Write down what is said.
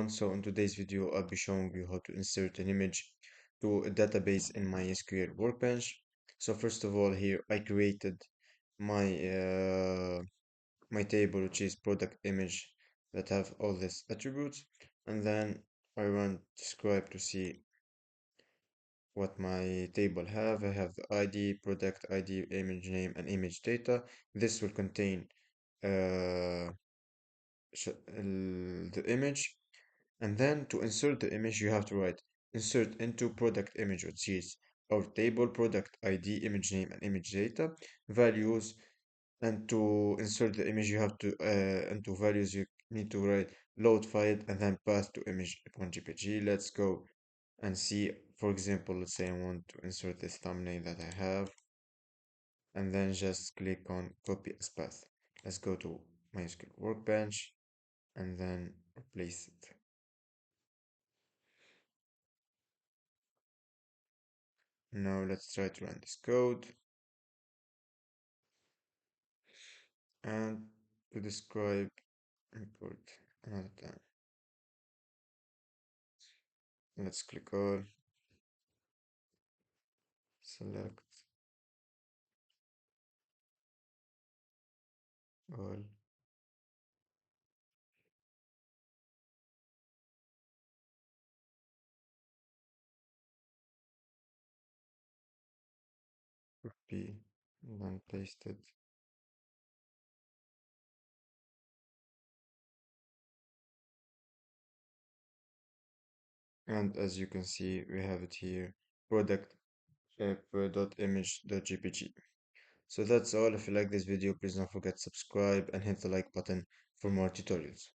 everyone. So in today's video, I'll be showing you how to insert an image to a database in MySQL Workbench. So first of all, here I created my my table, which is product image that have all these attributes, and then I run describe to see what my table have. I have the ID, product ID, image name, and image data. This will contain uh, the image. And then to insert the image, you have to write insert into product image, which is our table, product ID, image name, and image data, values. And to insert the image, you have to, into values, you need to write load file and then path to image.jpg. Let's go and see, for example, let's say I want to insert this thumbnail that I have, and then just click on copy as path. Let's go to MySQL Workbench and then replace it. Now let's try to run this code and to describe import another time. Let's click all, select all, copy, and then paste it. And as you can see, we have it here, product app.image.jpg. So that's all. If you like this video, please don't forget to subscribe and hit the like button for more tutorials.